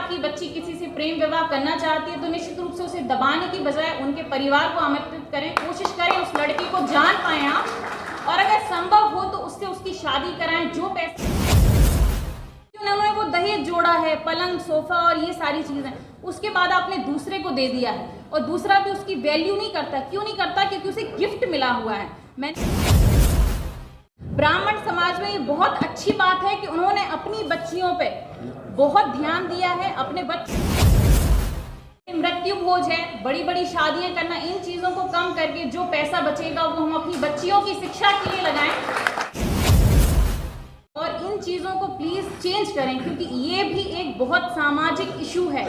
आपकी बच्ची किसी से प्रेम विवाह करना चाहती है तो निश्चित रूप से उसे दबाने की बजाय उनके परिवार को आमंत्रित करें, कोशिश करें उस लड़की को जान पाएं आप, और अगर संभव हो तो उससे उसकी शादी कराएं। जो पैसे उन्होंने वो दहेज जोड़ा है, पलंग सोफा और ये सारी चीजें, उसके बाद आपने दूसरे को दे दिया है और दूसरा भी उसकी वैल्यू नहीं करता। क्यों नहीं करता? क्योंकि उसे गिफ्ट मिला हुआ है। ब्राह्मण समाज में ये बहुत अच्छी बात है कि उन्होंने अपनी बच्चियों पे बहुत ध्यान दिया है। अपने मृत्यु भोज है, बड़ी बड़ी शादियां करना, इन चीजों को कम करके जो पैसा बचेगा वो हम अपनी बच्चियों की शिक्षा के लिए लगाएं और इन चीजों को प्लीज चेंज करें, क्योंकि ये भी एक बहुत सामाजिक इशू है।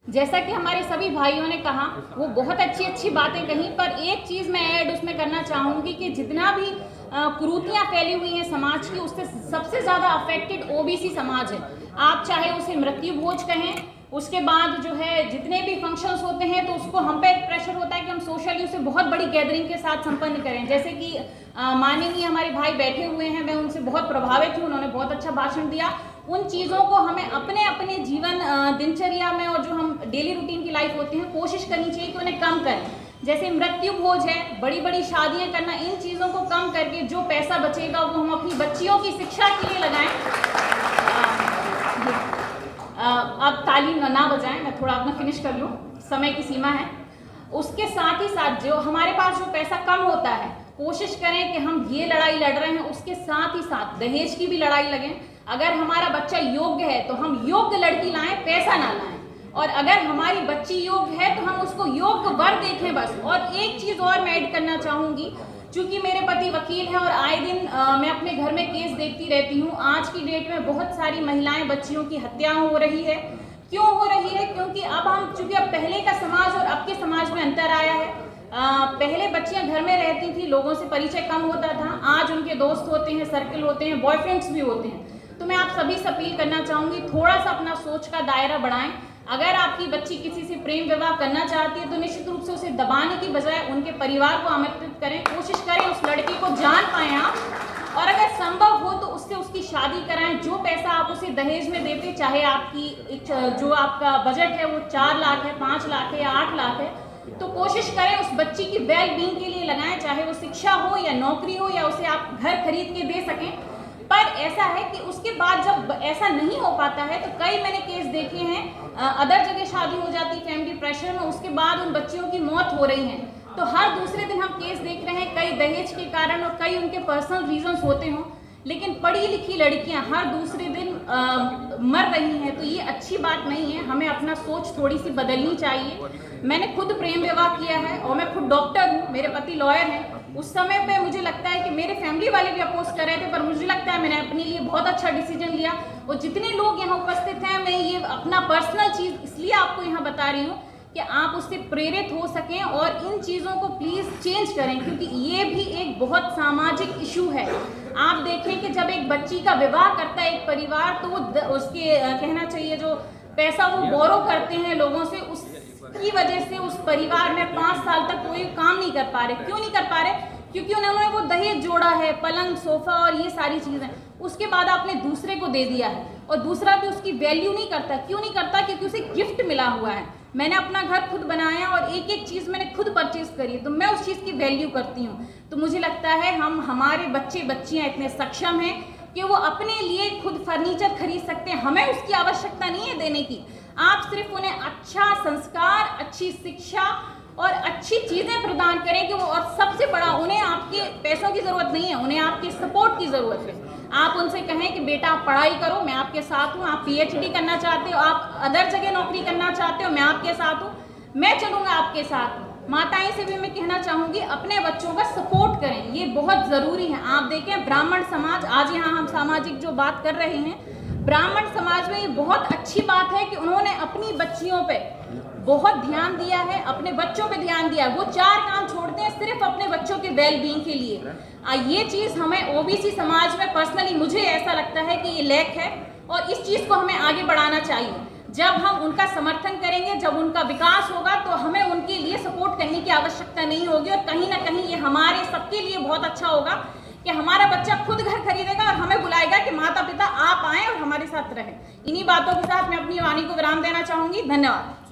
जैसा कि हमारे सभी भाइयों ने कहा, वो बहुत अच्छी अच्छी बातें कही, पर एक चीज मैं ऐड उसमें करना चाहूंगी कि जितना भी कुरीतियां फैली हुई हैं समाज की, उससे सबसे ज्यादा अफेक्टेड ओबीसी समाज है। आप चाहे उसे मृत्यु भोज कहें, उसके बाद जो है जितने भी फंक्शंस होते हैं तो उसको हम पे प्रेशर होता है कि हम सोशली उसे बहुत बड़ी गैदरिंग के साथ संपन्न करें। जैसे कि माननीय हमारे भाई बैठे हुए हैं, मैं उनसे बहुत प्रभावित हूँ, उन्होंने बहुत अच्छा भाषण दिया। उन चीज़ों को हमें अपने अपने जीवन दिनचर्या में और जो हम डेली रूटीन की लाइफ होती है कोशिश करनी चाहिए कि उन्हें कम करें। जैसे मृत्यु भोज है, बड़ी बड़ी शादियां करना, इन चीज़ों को कम करके जो पैसा बचेगा वो हम अपनी बच्चियों की शिक्षा के लिए लगाएं। अब ताली ना बजाएं, मैं थोड़ा अपना फिनिश कर लूँ, समय की सीमा है। उसके साथ ही साथ जो हमारे पास जो पैसा कम होता है, कोशिश करें कि हम ये लड़ाई लड़ रहे हैं उसके साथ ही साथ दहेज की भी लड़ाई लगें। अगर हमारा बच्चा योग्य है तो हम योग्य लड़की लाएं, पैसा ना लाएं, और अगर हमारी बच्ची योग्य है तो हम उसको योग्य वर देखें बस। और एक चीज़ और मैं ऐड करना चाहूँगी, चूँकि मेरे पति वकील हैं और आए दिन मैं अपने घर में केस देखती रहती हूँ। आज की डेट में बहुत सारी महिलाएं, बच्चियों की हत्या हो रही है। क्यों हो रही है? क्योंकि चूँकि अब पहले का समाज और अब के समाज में अंतर आया है। पहले बच्चियां घर में रहती थी, लोगों से परिचय कम होता था, आज उनके दोस्त होते हैं, सर्कल होते हैं, बॉयफ्रेंड्स भी होते हैं। तो मैं आप सभी से अपील करना चाहूँगी, थोड़ा सा अपना सोच का दायरा बढ़ाएं। अगर आपकी बच्ची किसी से प्रेम विवाह करना चाहती है तो निश्चित रूप से उसे दबाने की बजाय उनके परिवार को आमंत्रित करें, कोशिश करें उस लड़की को जान पाएं आप, और अगर संभव हो तो उससे उसकी शादी कराएं। जो पैसा आप उसे दहेज में देते, चाहे आपकी जो आपका बजट है वो 4 लाख है, 5 लाख है या 8 लाख है, तो कोशिश करें उस बच्ची की वेल बीइंग के लिए लगाएं, चाहे वो शिक्षा हो या नौकरी हो या उसे आप घर खरीद के दे सकें। पर ऐसा है कि उसके बाद जब ऐसा नहीं हो पाता है तो कई मैंने केस देखे हैं, अदर जगह शादी हो जाती है फैमिली प्रेशर में, उसके बाद उन बच्चियों की मौत हो रही है। तो हर दूसरे दिन हम केस देख रहे हैं, कई दहेज के कारण और कई उनके पर्सनल रीजंस होते हों, लेकिन पढ़ी लिखी लड़कियां हर दूसरे दिन मर रही हैं। तो ये अच्छी बात नहीं है, हमें अपना सोच थोड़ी सी बदलनी चाहिए। मैंने खुद प्रेम विवाह किया है और मैं खुद डॉक्टर हूँ, मेरे पति लॉयर हैं। उस समय पे मुझे लगता है कि मेरे फैमिली वाले भी अपोज कर रहे थे, पर मुझे लगता है मैंने अपने लिए बहुत अच्छा डिसीजन लिया। और जितने लोग यहाँ उपस्थित हैं, मैं ये अपना पर्सनल चीज़ इसलिए आपको यहाँ बता रही हूँ कि आप उससे प्रेरित हो सकें और इन चीज़ों को प्लीज़ चेंज करें, क्योंकि ये भी एक बहुत सामाजिक इशू है। आप देखें कि जब एक बच्ची का विवाह करता है एक परिवार, तो वो उसके कहना चाहिए जो पैसा वो बोरो करते हैं लोगों से, उसकी वजह से उस परिवार में 5 साल तक कोई काम नहीं कर पा रहे। क्यों नहीं कर पा रहे? क्योंकि उन्होंने वो दहेज जोड़ा है, पलंग सोफा और ये सारी चीज़ें, उसके बाद आपने दूसरे को दे दिया है और दूसरा भी उसकी वैल्यू नहीं करता। क्यों नहीं करता? क्योंकि उसे गिफ्ट मिला हुआ है। मैंने अपना घर खुद बनाया और एक एक चीज़ मैंने खुद परचेज करी, तो मैं उस चीज़ की वैल्यू करती हूँ। तो मुझे लगता है हमारे बच्चे बच्चियाँ इतने सक्षम हैं कि वो अपने लिए खुद फर्नीचर खरीद सकते हैं, हमें उसकी आवश्यकता नहीं है देने की। आप सिर्फ उन्हें अच्छा संस्कार, अच्छी शिक्षा और अच्छी चीज़ें प्रदान करें कि वो, और सबसे बड़ा, उन्हें आपके पैसों की ज़रूरत नहीं है, उन्हें आपके सपोर्ट की ज़रूरत है। आप उनसे कहें कि बेटा आप पढ़ाई करो, मैं आपके साथ हूँ। आप PhD करना चाहते हो, आप अदर जगह नौकरी करना चाहते हो, मैं आपके साथ हूँ, मैं चलूँगा आपके साथ। माताएं से भी मैं कहना चाहूँगी, अपने बच्चों का सपोर्ट करें, ये बहुत ज़रूरी है। आप देखें ब्राह्मण समाज, आज यहाँ हम सामाजिक जो बात कर रहे हैं, ब्राह्मण समाज में ये बहुत अच्छी बात है कि उन्होंने अपनी बच्चियों पे बहुत ध्यान दिया है, अपने बच्चों पे ध्यान दिया। वो 4 काम छोड़ते हैं सिर्फ अपने बच्चों के वेल बीइंग के लिए। ये चीज़ हमें ओबीसी समाज में, पर्सनली मुझे ऐसा लगता है कि ये लैक है और इस चीज़ को हमें आगे बढ़ाना चाहिए। जब हम उनका समर्थन करेंगे, जब उनका विकास होगा, तो हमें उनके लिए सपोर्ट करने की आवश्यकता नहीं होगी। और कहीं ना कहीं ये हमारे सबके लिए बहुत अच्छा होगा कि हमारा बच्चा खुद घर खरीदेगा और हमें बुलाएगा कि माता पिता आप आएँ और हमारे साथ सत्र है। इन्हीं बातों के साथ मैं अपनी वाणी को विराम देना चाहूंगी। धन्यवाद।